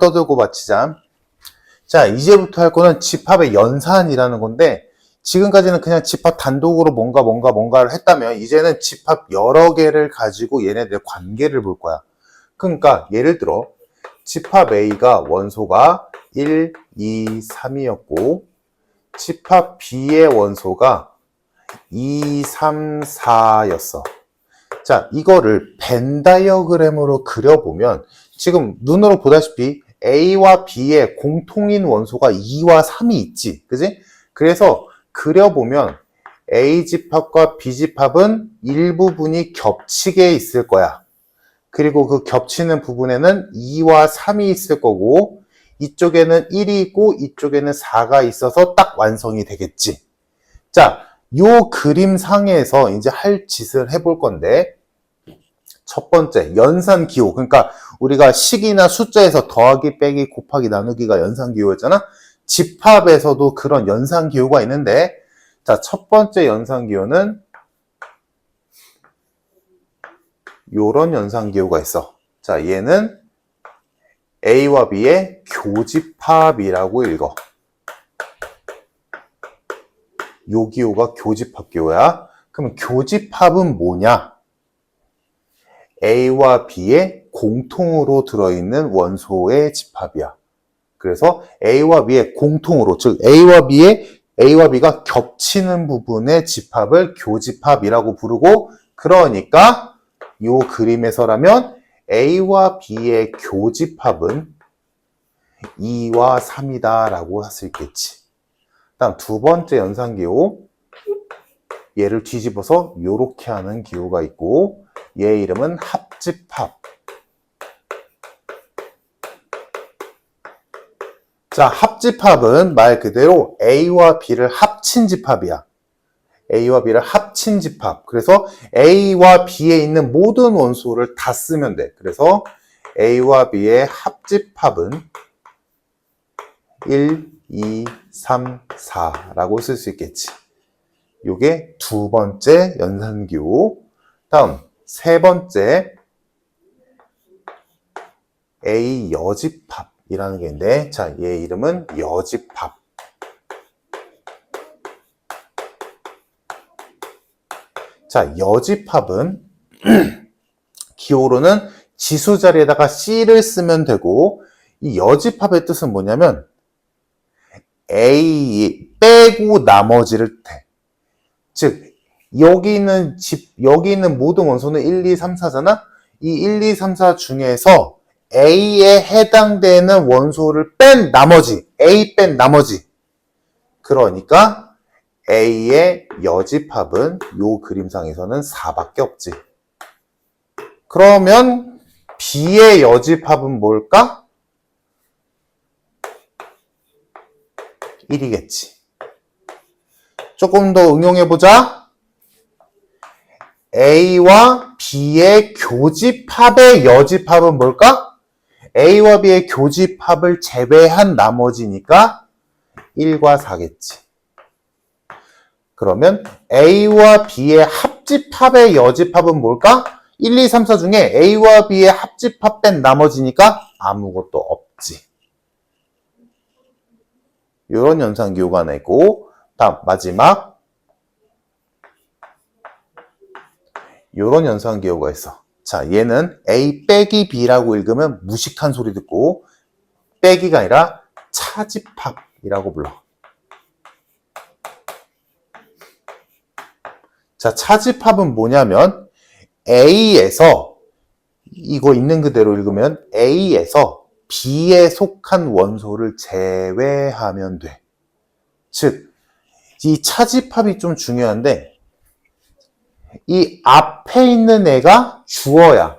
떠들고 마치자. 자, 이제부터 할 거는 집합의 연산이라는 건데, 지금까지는 그냥 집합 단독으로 뭔가를 했다면, 이제는 집합 여러 개를 가지고 얘네들의 관계를 볼 거야. 그러니까 예를 들어 집합 A가 원소가 1, 2, 3이었고 집합 B의 원소가 2, 3, 4였어. 자, 이거를 벤 다이어그램으로 그려보면 지금 눈으로 보다시피 A와 B의 공통인 원소가 2와 3이 있지. 그지? 그래서 그려보면 A 집합과 B 집합은 일부분이 겹치게 있을 거야. 그리고 그 겹치는 부분에는 2와 3이 있을 거고 이쪽에는 1이 있고 이쪽에는 4가 있어서 딱 완성이 되겠지. 자, 요 그림상에서 이제 할 짓을 해볼 건데 첫 번째, 연산기호. 그러니까 우리가 식이나 숫자에서 더하기, 빼기, 곱하기, 나누기가 연산기호였잖아. 집합에서도 그런 연산기호가 있는데 자, 첫 번째 연산기호는 요런 연산기호가 있어. 자, 얘는 A와 B의 교집합이라고 읽어. 요 기호가 교집합 기호야. 그럼 교집합은 뭐냐? A와 B의 공통으로 들어있는 원소의 집합이야. 그래서 A와 B의 공통으로, 즉 A와 B가 겹치는 부분의 집합을 교집합이라고 부르고, 그러니까 요 그림에서라면 A와 B의 교집합은 2와 3이다 라고 할 수 있겠지. 다음 두 번째 연산기호, 얘를 뒤집어서 요렇게 하는 기호가 있고 얘 이름은 합집합. 자, 합집합은 말 그대로 A와 B를 합친 집합이야. A와 B를 합친 집합. 그래서 A와 B에 있는 모든 원소를 다 쓰면 돼. 그래서 A와 B의 합집합은 1, 2, 3, 4라고 쓸 수 있겠지. 요게 두 번째 연산기호. 다음 세 번째 A 여집합이라는 게 있는데, 자, 얘 이름은 여집합. 자, 여집합은 기호로는 지수 자리에다가 C를 쓰면 되고, 이 여집합의 뜻은 뭐냐면 A 빼고 나머지를 대. 즉 여기 있는 모든 원소는 1, 2, 3, 4잖아. 이 1, 2, 3, 4 중에서 A에 해당되는 원소를 뺀 나머지, A 뺀 나머지. 그러니까 A의 여집합은 요 그림상에서는 4밖에 없지. 그러면 B의 여집합은 뭘까? 1이겠지. 조금 더 응용해보자. A와 B의 교집합의 여집합은 뭘까? A와 B의 교집합을 제외한 나머지니까 1과 4겠지. 그러면 A와 B의 합집합의 여집합은 뭘까? 1, 2, 3, 4 중에 A와 B의 합집합 뺀 나머지니까 아무것도 없지. 이런 연산기호가 하나 있고, 다음 마지막 이런 연산기호가 있어. 자, 얘는 A 빼기 B라고 읽으면 무식한 소리 듣고 빼기가 아니라 차집합이라고 불러. 자, 차집합은 뭐냐면 A에서, 이거 있는 그대로 읽으면 A에서 B에 속한 원소를 제외하면 돼. 즉, 이 차집합이 좀 중요한데 이 앞에 있는 애가 주어야.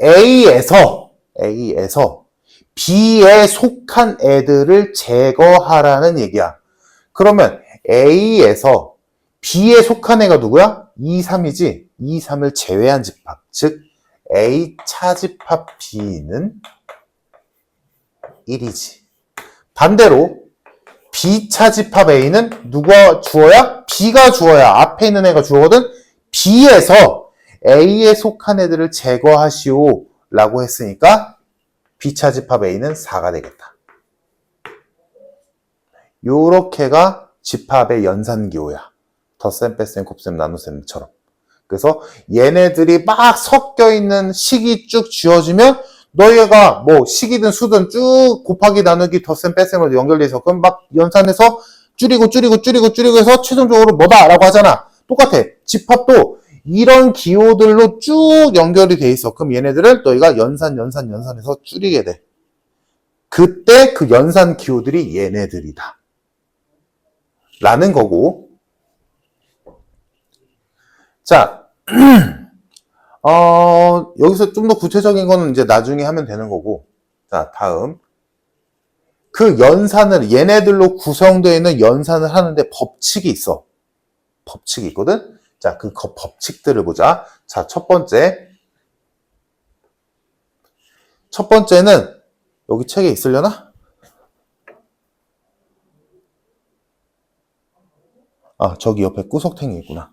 A에서 B에 속한 애들을 제거하라는 얘기야. 그러면 A에서 B에 속한 애가 누구야? 2, 3이지. 2, 3을 제외한 집합. 즉 A 차집합 B는 1이지. 반대로 B 차집합 A는 누가 주어야? B가 주어야. 앞에 있는 애가 주어거든. B에서 A에 속한 애들을 제거하시오 라고 했으니까 B차 집합 A는 4가 되겠다. 요렇게가 집합의 연산기호야. 덧셈, 뺄셈, 곱셈, 나눗셈처럼. 그래서 얘네들이 막 섞여 있는 식이 쭉 지어지면 너희가 뭐 식이든 수든 쭉 곱하기 나누기 덧셈 뺄셈으로 연결돼 있어. 그럼 막 연산해서 줄이고 해서 최종적으로 뭐다라고 하잖아. 똑같아. 집합도 이런 기호들로 쭉 연결이 돼 있어. 그럼 얘네들을 너희가 연산해서 줄이게 돼. 그때 그 연산 기호들이 얘네들이다. 라는 거고. 자, 여기서 좀 더 구체적인 거는 이제 나중에 하면 되는 거고. 자, 다음. 그 연산을, 얘네들로 구성되어 있는 연산을 하는데 법칙이 있어. 법칙이 있거든? 자, 그 법칙들을 보자. 자, 첫 번째는, 여기 책에 있으려나? 아, 저기 옆에 구석탱이 있구나.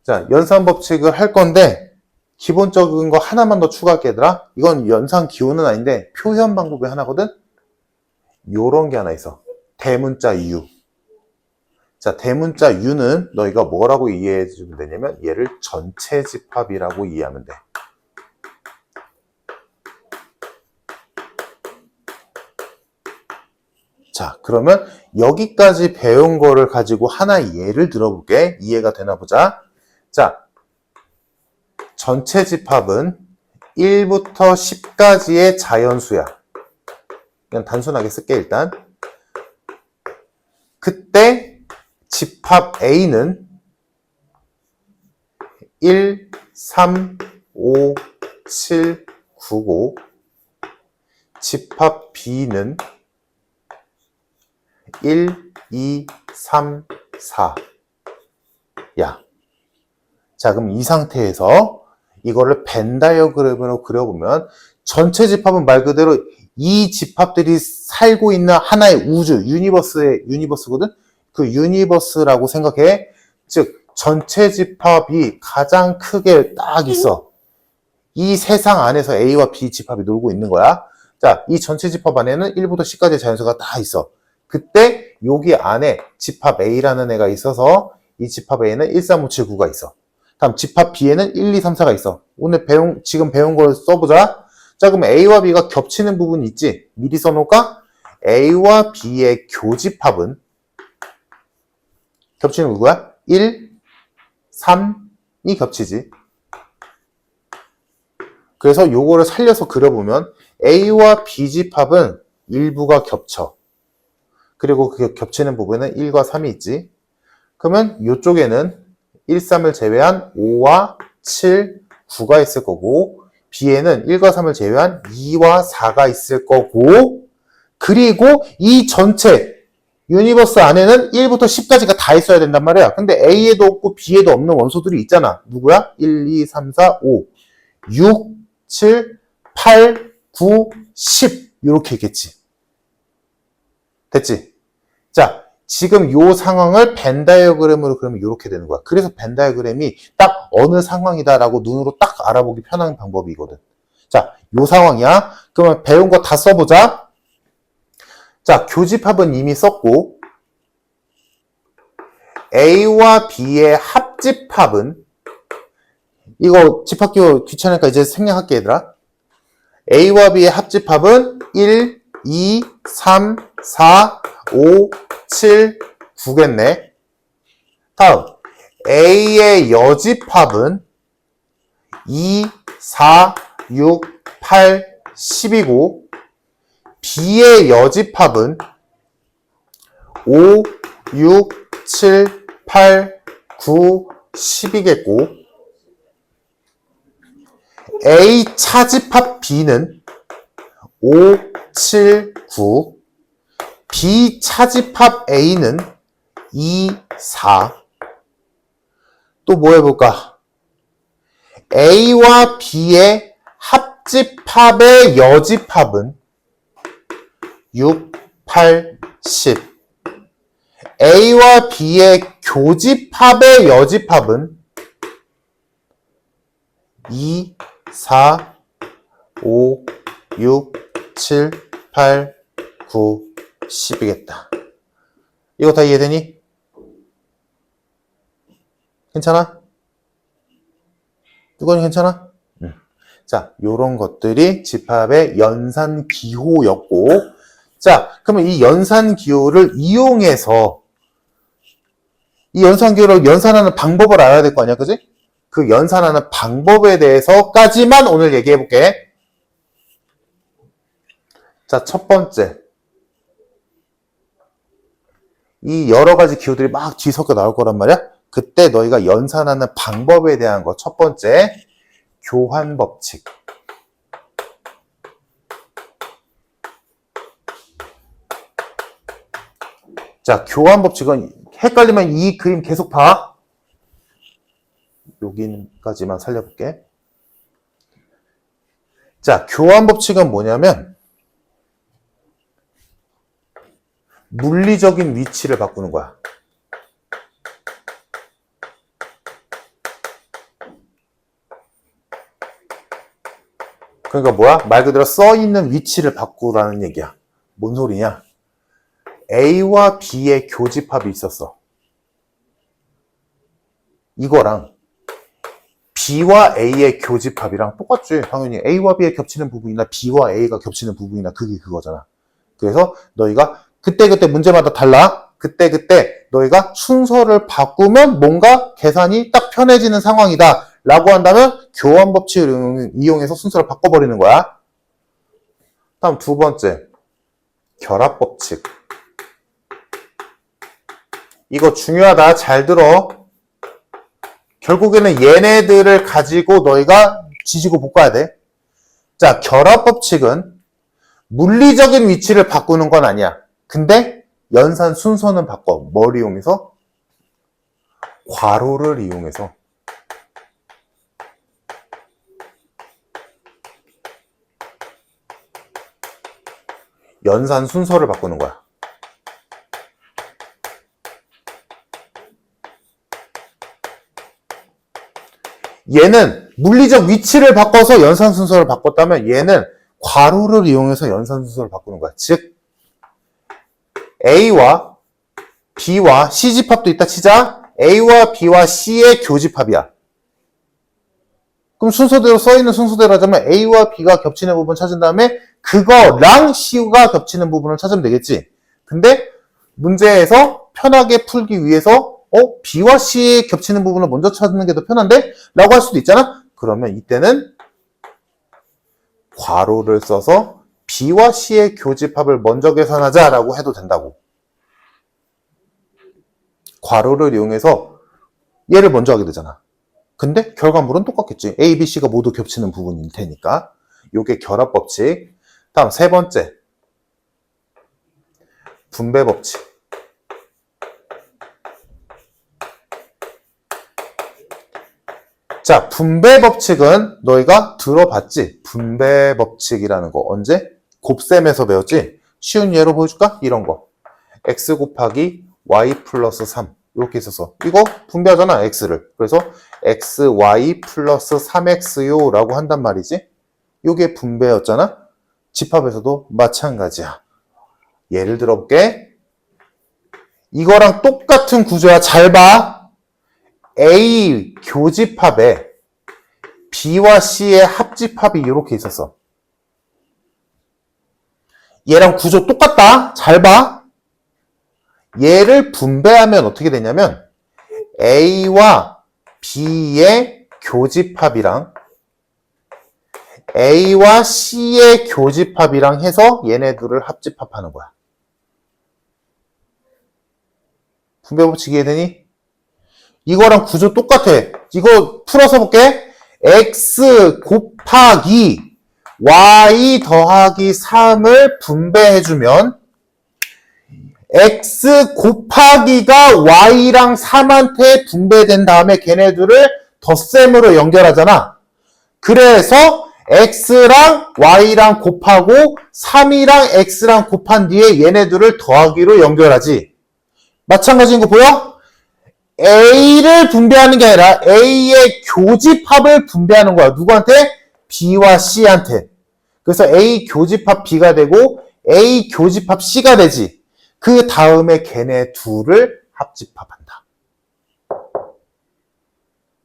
자, 연산 법칙을 할 건데, 기본적인 거 하나만 더 추가할게, 얘들아. 이건 연산 기호는 아닌데, 표현 방법이 하나거든? 요런 게 하나 있어. 대문자 U. 자, 대문자 U는 너희가 뭐라고 이해해 주면 되냐면, 얘를 전체 집합이라고 이해하면 돼. 자, 그러면 여기까지 배운 거를 가지고 하나의 예를 들어볼게. 이해가 되나 보자. 자, 전체 집합은 1부터 10까지의 자연수야. 그냥 단순하게 쓸게, 일단. 그때 집합 A는 1, 3, 5, 7, 9고 집합 B는 1, 2, 3, 4. 야. 자, 그럼 이 상태에서 이거를 벤 다이어그램으로 그려보면 전체 집합은 말 그대로 이 집합들이 살고 있는 하나의 우주, 유니버스거든? 그 유니버스라고 생각해. 즉, 전체 집합이 가장 크게 딱 있어. 이 세상 안에서 A와 B 집합이 놀고 있는 거야. 자, 이 전체 집합 안에는 1부터 10까지의 자연수가 다 있어. 그때 여기 안에 집합 A라는 애가 있어서 이 집합 A는 1, 3, 5, 7, 9가 있어. 다음 집합 B에는 1, 2, 3, 4가 있어. 지금 배운 걸 써보자. 자, 그럼 A와 B가 겹치는 부분이 있지? 미리 써놓을까? A와 B의 교집합은 겹치는 누구야? 1, 3이 겹치지. 그래서 요거를 살려서 그려보면 A와 B 집합은 일부가 겹쳐. 그리고 그 겹치는 부분은 1과 3이 있지. 그러면 요쪽에는 1, 3을 제외한 5와 7, 9가 있을 거고 B에는 1과 3을 제외한 2와 4가 있을 거고 그리고 이 전체 유니버스 안에는 1부터 10까지가 다 있어야 된단 말이야. 근데 A에도 없고 B에도 없는 원소들이 있잖아. 누구야? 1, 2, 3, 4, 5, 6, 7, 8, 9, 10 이렇게 있겠지. 됐지? 자, 지금 요 상황을 벤 다이어그램으로 그러면 이렇게 되는 거야. 그래서 벤 다이어그램이 딱 어느 상황이다라고 눈으로 딱 알아보기 편한 방법이거든. 자, 요 상황이야. 그러면 배운 거 다 써보자. 자, 교집합은 이미 썼고 A와 B의 합집합은 이거 집합기호 귀찮으니까 이제 생략할게, 얘들아. A와 B의 합집합은 1, 2, 3, 4, 5, 7, 9겠네. 다음 A의 여집합은 2, 4, 6, 8, 10이고 B의 여집합은 5, 6, 7, 8, 9, 10이겠고 A 차집합 B는 5, 7, 9 B 차집합 A는 2, 4 또 뭐 해볼까? A와 B의 합집합의 여집합은 6, 8, 10 A와 B의 교집합의 여집합은 2, 4, 5, 6, 7, 8, 9, 10이겠다. 이거 다 이해되니? 괜찮아? 이건 괜찮아? 자, 요런 것들이 집합의 연산 기호였고, 자, 그러면 이 연산 기호를 이용해서 이 연산 기호를 연산하는 방법을 알아야 될 거 아니야, 그지? 그 연산하는 방법에 대해서까지만 오늘 얘기해 볼게. 자, 첫 번째. 이 여러 가지 기호들이 막 뒤섞여 나올 거란 말이야. 그때 너희가 연산하는 방법에 대한 거. 첫 번째, 교환 법칙. 자, 교환 법칙은 헷갈리면 이 그림 계속 봐. 여기까지만 살려볼게. 자, 교환 법칙은 뭐냐면 물리적인 위치를 바꾸는 거야. 그러니까 뭐야? 말 그대로 써있는 위치를 바꾸라는 얘기야. 뭔 소리냐? A와 B의 교집합이 있었어. 이거랑 B와 A의 교집합이랑 똑같지. 당연히 A와 B의 겹치는 부분이나 B와 A가 겹치는 부분이나 그게 그거잖아. 그래서 너희가 그때그때 문제마다 달라. 그때그때 너희가 순서를 바꾸면 뭔가 계산이 딱 편해지는 상황이다 라고 한다면 교환 법칙을 이용해서 순서를 바꿔버리는 거야. 다음 두 번째, 결합 법칙. 이거 중요하다. 잘 들어. 결국에는 얘네들을 가지고 너희가 지지고 볶아야 돼. 자, 결합 법칙은 물리적인 위치를 바꾸는 건 아니야. 근데 연산 순서는 바꿔. 뭘 이용해서? 괄호를 이용해서. 연산 순서를 바꾸는 거야. 얘는 물리적 위치를 바꿔서 연산 순서를 바꿨다면 얘는 괄호를 이용해서 연산 순서를 바꾸는 거야. 즉 A와 B와 C 집합도 있다 치자. A와 B와 C의 교집합이야. 그럼 순서대로 써있는 순서대로 하자면 A와 B가 겹치는 부분 찾은 다음에 그거랑 C가 겹치는 부분을 찾으면 되겠지. 근데 문제에서 편하게 풀기 위해서 B와 C의 겹치는 부분을 먼저 찾는 게 더 편한데? 라고 할 수도 있잖아? 그러면 이때는 괄호를 써서 B와 C의 교집합을 먼저 계산하자 라고 해도 된다고. 괄호를 이용해서 얘를 먼저 하게 되잖아. 근데 결과물은 똑같겠지. A, B, C가 모두 겹치는 부분일 테니까. 요게 결합 법칙. 다음 세 번째. 분배 법칙. 자, 분배 법칙은 너희가 들어봤지? 분배 법칙이라는 거. 언제? 곱셈에서 배웠지? 쉬운 예로 보여줄까? 이런 거. x 곱하기 y 플러스 3. 이렇게 있어서. 이거 분배하잖아, x를. 그래서 xy 플러스 3x요 라고 한단 말이지. 이게 분배였잖아? 집합에서도 마찬가지야. 예를 들어볼게. 이거랑 똑같은 구조야. 잘 봐. A 교집합에 B와 C의 합집합이 이렇게 있었어. 얘랑 구조 똑같다. 잘 봐. 얘를 분배하면 어떻게 되냐면 A와 B의 교집합이랑 A와 C의 교집합이랑 해서 얘네들을 합집합하는 거야. 분배 법칙 이해되니? 이거랑 구조 똑같아. 이거 풀어서 볼게. x 곱하기 y 더하기 3을 분배해주면 x 곱하기가 y랑 3한테 분배된 다음에 걔네들을 덧셈으로 연결하잖아. 그래서 x랑 y랑 곱하고 3이랑 x랑 곱한 뒤에 얘네들을 더하기로 연결하지. 마찬가지인 거 보여? A를 분배하는 게 아니라 A의 교집합을 분배하는 거야. 누구한테? B와 C한테. 그래서 A 교집합 B가 되고 A 교집합 C가 되지. 그 다음에 걔네 둘을 합집합한다.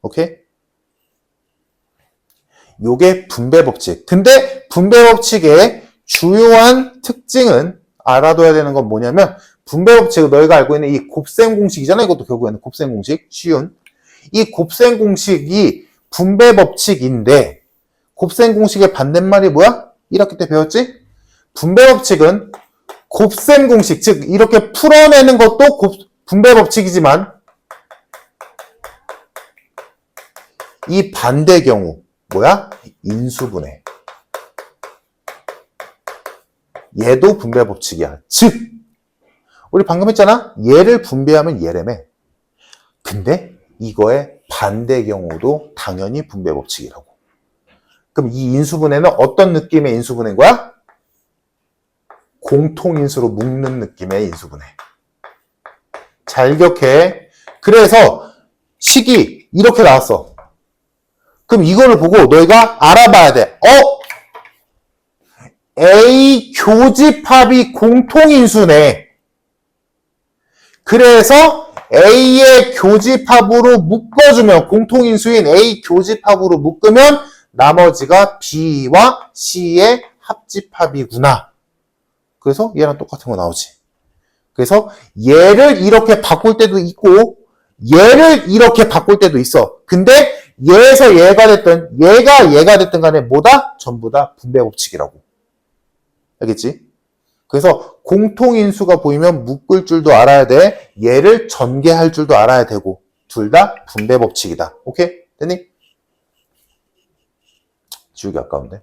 오케이? 요게 분배법칙. 근데 분배법칙의 주요한 특징은 알아둬야 되는 건 뭐냐면 분배법칙은 너희가 알고 있는 이 곱셈 공식이잖아. 이것도 결국에는 곱셈 공식. 쉬운. 이 곱셈 공식이 분배법칙인데 곱셈 공식의 반대말이 뭐야? 1학기 때 배웠지? 분배법칙은 곱셈 공식, 즉 이렇게 풀어내는 것도 분배법칙이지만 이 반대 경우 뭐야? 인수분해. 얘도 분배법칙이야. 즉 우리 방금 했잖아? 얘를 분배하면 얘라며. 근데 이거의 반대 경우도 당연히 분배법칙이라고. 그럼 이 인수분해는 어떤 느낌의 인수분해인 거야? 공통인수로 묶는 느낌의 인수분해. 잘 기억해. 그래서 식이 이렇게 나왔어. 그럼 이거를 보고 너희가 알아봐야 돼. A 교집합이 공통인수네. 그래서 A의 교집합으로 묶어주면, 공통인수인 A 교집합으로 묶으면 나머지가 B와 C의 합집합이구나. 그래서 얘랑 똑같은 거 나오지. 그래서 얘를 이렇게 바꿀 때도 있고 얘를 이렇게 바꿀 때도 있어. 근데 얘에서 얘가 됐든 얘가 됐든 간에 뭐다? 전부 다 분배법칙이라고. 알겠지? 그래서 공통인수가 보이면 묶을 줄도 알아야 돼. 얘를 전개할 줄도 알아야 되고 둘 다 분배법칙이다. 오케이? 됐니? 지우기 아까운데.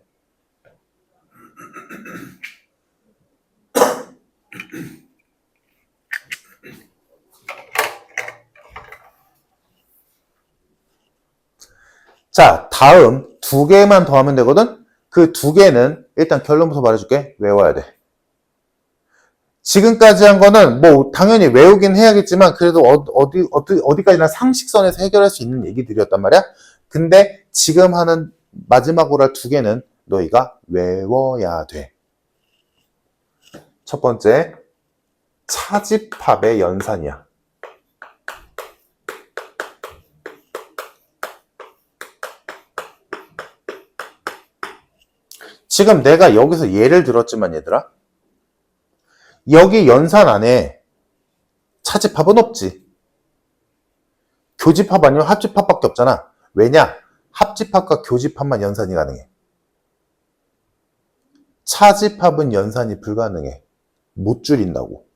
자, 다음 두 개만 더 하면 되거든? 그 두 개는 일단 결론부터 말해줄게. 외워야 돼. 지금까지 한 거는 뭐 당연히 외우긴 해야겠지만 그래도 어디까지나 상식선에서 해결할 수 있는 얘기들이었단 말이야. 근데 지금 하는 마지막으로 할 두 개는 너희가 외워야 돼. 첫 번째, 차집합의 연산이야. 지금 내가 여기서 예를 들었지만 얘들아, 여기 연산 안에 차집합은 없지. 교집합 아니면 합집합밖에 없잖아. 왜냐? 합집합과 교집합만 연산이 가능해. 차집합은 연산이 불가능해. 못 줄인다고.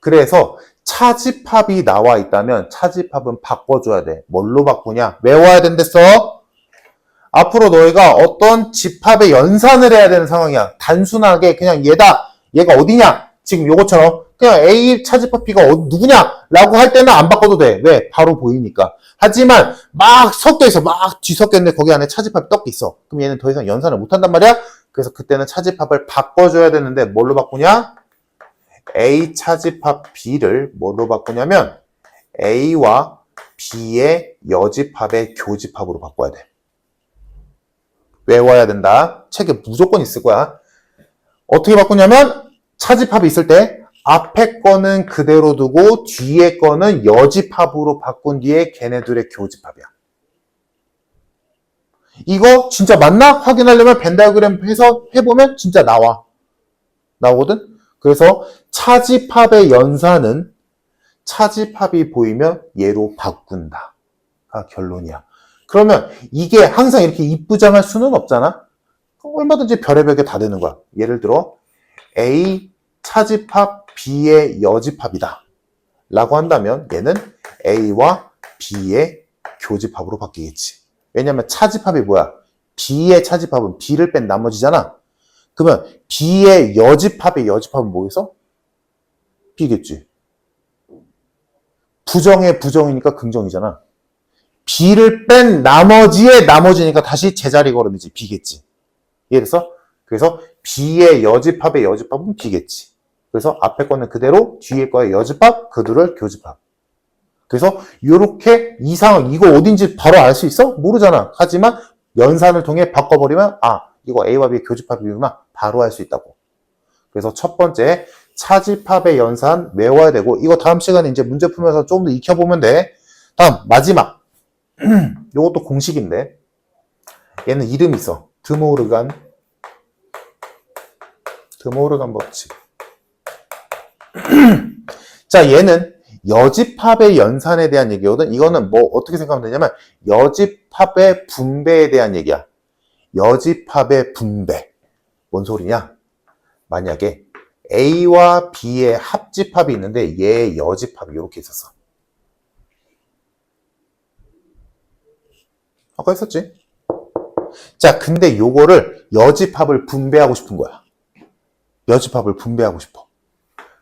그래서 차집합이 나와 있다면 차집합은 바꿔줘야 돼. 뭘로 바꾸냐? 외워야 된댔어. 앞으로 너희가 어떤 집합의 연산을 해야 되는 상황이야. 단순하게 그냥 얘가 어디냐? 지금 요거처럼 그냥 A 차집합 B가 누구냐? 라고 할 때는 안 바꿔도 돼. 왜? 바로 보이니까. 하지만 막 섞여있어. 막 뒤섞였는데 거기 안에 차집합이 떡 있어. 그럼 얘는 더 이상 연산을 못한단 말이야? 그래서 그때는 차집합을 바꿔줘야 되는데 뭘로 바꾸냐? A 차집합 B를 뭘로 바꾸냐면 A와 B의 여집합의 교집합으로 바꿔야 돼. 외워야 된다. 책에 무조건 있을 거야. 어떻게 바꾸냐면 차집합이 있을 때 앞에 거는 그대로 두고 뒤에 거는 여집합으로 바꾼 뒤에 걔네들의 교집합이야. 이거 진짜 맞나? 확인하려면 벤 다이어그램 해서 해보면 진짜 나오거든? 그래서 차집합의 연산은 차집합이 보이면 얘로 바꾼다가 결론이야. 그러면 이게 항상 이렇게 이쁘장할 수는 없잖아? 얼마든지 별의별 게 다 되는 거야. 예를 들어 A 차집합 B의 여집합이다 라고 한다면 얘는 A와 B의 교집합으로 바뀌겠지. 왜냐면 차집합이 뭐야? B의 차집합은 B를 뺀 나머지잖아. 그러면 B의 여집합의 여집합은 뭐겠어? B겠지. 부정의 부정이니까 긍정이잖아. B를 뺀 나머지의 나머지니까 다시 제자리 걸음이지. B겠지. 이해됐어? 그래서 B의 여집합의 여집합은 B겠지. 그래서 앞에 거는 그대로 뒤에 거의 여집합, 그 둘을 교집합. 그래서 이렇게 이 상황, 이거 어딘지 바로 알 수 있어? 모르잖아. 하지만 연산을 통해 바꿔버리면 이거 A와 B의 교집합이구나. 바로 할 수 있다고. 그래서 첫 번째, 차집합의 연산 외워야 되고, 이거 다음 시간에 이제 문제 풀면서 좀 더 익혀보면 돼. 다음, 마지막. 요것도 공식인데, 얘는 이름이 있어. 드모르간 법칙. 자, 얘는 여집합의 연산에 대한 얘기거든. 이거는 뭐 어떻게 생각하면 되냐면 여집합의 분배에 대한 얘기야. 여집합의 분배. 뭔 소리냐? 만약에 A와 B의 합집합이 있는데 얘의 여집합이 이렇게 있었어. 아까 했었지? 자, 근데 요거를 여집합을 분배하고 싶은 거야. 여집합을 분배하고 싶어.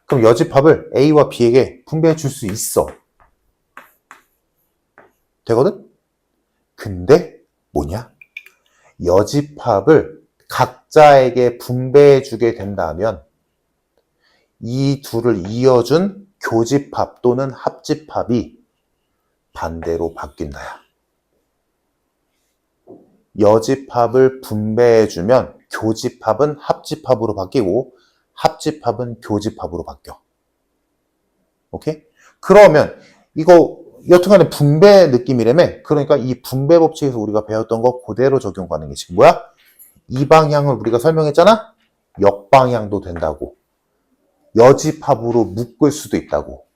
그럼 여집합을 A와 B에게 분배해 줄 수 있어. 되거든? 근데 뭐냐? 여집합을 각자에게 분배해 주게 된다면 이 둘을 이어준 교집합 또는 합집합이 반대로 바뀐다야. 여집합을 분배해 주면 교집합은 합집합으로 바뀌고 합집합은 교집합으로 바뀌어. 오케이? 그러면 이거 여튼간에 분배 느낌이라며. 그러니까 이 분배 법칙에서 우리가 배웠던 거 그대로 적용하는 게 지금 뭐야? 이 방향을 우리가 설명했잖아? 역방향도 된다고. 여집합으로 묶을 수도 있다고.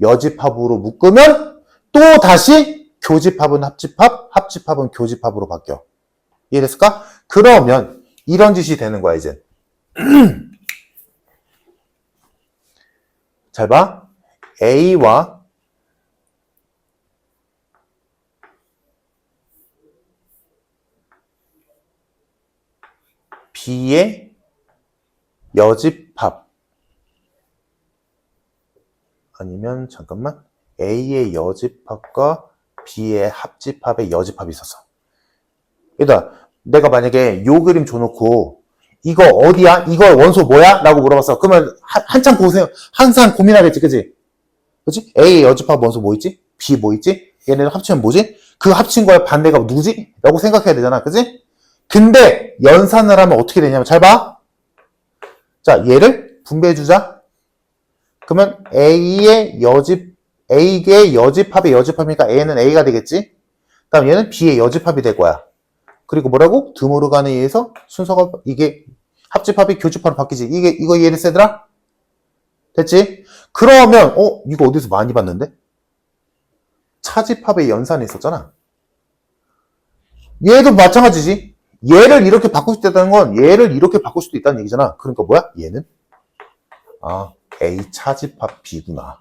여집합으로 묶으면 또 다시 교집합은 합집합, 합집합은 교집합으로 바뀌어. 이해됐을까? 그러면 이런 짓이 되는 거야, 이제. 잘 봐. A와 B의 여집합 아니면 잠깐만 A의 여집합과 B의 합집합의 여집합이 있었어. 일단 내가 만약에 요 그림 줘놓고 이거 어디야? 이거 원소 뭐야? 라고 물어봤어. 그러면 한참 항상 고민하겠지, 그치? 그치? A의 여집합 원소 뭐 있지? B 뭐 있지? 얘네들 합치면 뭐지? 그 합친 거의 반대가 누구지? 라고 생각해야 되잖아, 그치? 근데 연산을 하면 어떻게 되냐면 잘 봐. 자, 얘를 분배해주자. 그러면 A의 여집합의 여집합이니까 A는 A가 되겠지? 다음 얘는 B의 여집합이 될 거야. 그리고 뭐라고? 드모르간에 의해서 순서가 이게 합집합이 교집합으로 바뀌지. 이거 이해됐어, 얘들아? 됐지? 그러면 이거 어디서 많이 봤는데? 차집합의 연산이 있었잖아. 얘도 마찬가지지. 얘를 이렇게 바꿀 수 있다는 건 얘를 이렇게 바꿀 수도 있다는 얘기잖아. 그러니까 뭐야? 얘는 A 차집합 B구나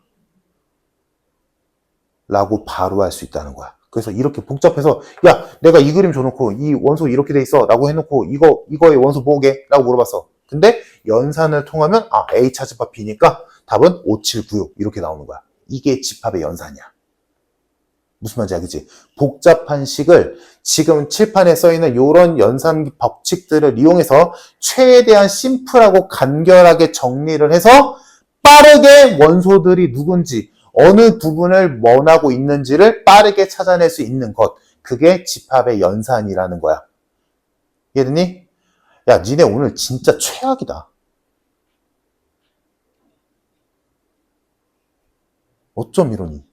라고 바로 할 수 있다는 거야. 그래서 이렇게 복잡해서 야, 내가 이 그림 줘놓고 이 원소 이렇게 돼 있어 라고 해놓고 이거의 원소 뭐게? 라고 물어봤어. 근데 연산을 통하면 A 차집합 B니까 답은 5, 7, 9, 6 이렇게 나오는 거야. 이게 집합의 연산이야. 무슨 말인지 알겠지? 복잡한 식을 지금 칠판에 써있는 이런 연산 법칙들을 이용해서 최대한 심플하고 간결하게 정리를 해서 빠르게 원소들이 누군지 어느 부분을 원하고 있는지를 빠르게 찾아낼 수 있는 것. 그게 집합의 연산이라는 거야. 이해됐니? 야, 니네 오늘 진짜 최악이다. 어쩜 이러니?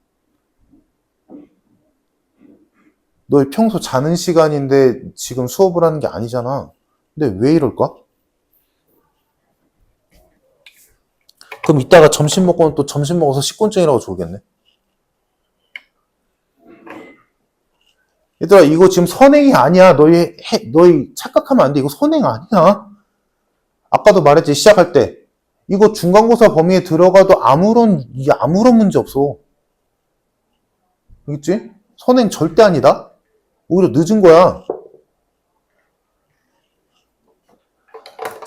너 평소 자는 시간인데 지금 수업을 하는 게 아니잖아. 근데 왜 이럴까? 그럼 이따가 점심 먹고는 또 점심 먹어서 식곤증이라고 졸겠네. 얘들아, 이거 지금 선행이 아니야. 너희 착각하면 안 돼. 이거 선행 아니야. 아까도 말했지, 시작할 때. 이거 중간고사 범위에 들어가도 아무런 문제 없어. 알겠지? 선행 절대 아니다. 오히려 늦은 거야.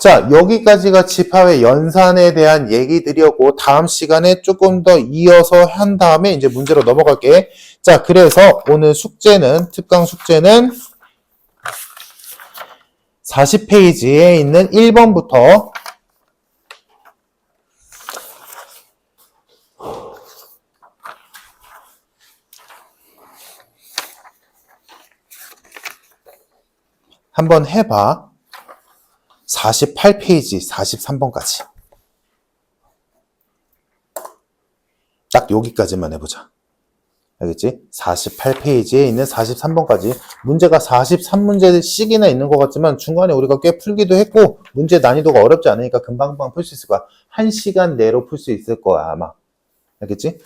자, 여기까지가 집합의 연산에 대한 얘기들이었고 다음 시간에 조금 더 이어서 한 다음에 이제 문제로 넘어갈게. 자, 그래서 오늘 특강 숙제는 40페이지에 있는 1번부터 한번 해봐. 48페이지 43번까지. 딱 여기까지만 해보자. 알겠지? 48페이지에 있는 43번까지. 문제가 43문제씩이나 있는 것 같지만 중간에 우리가 꽤 풀기도 했고 문제 난이도가 어렵지 않으니까 금방금방 풀 수 있을 거야. 1시간 내로 풀 수 있을 거야 아마. 알겠지?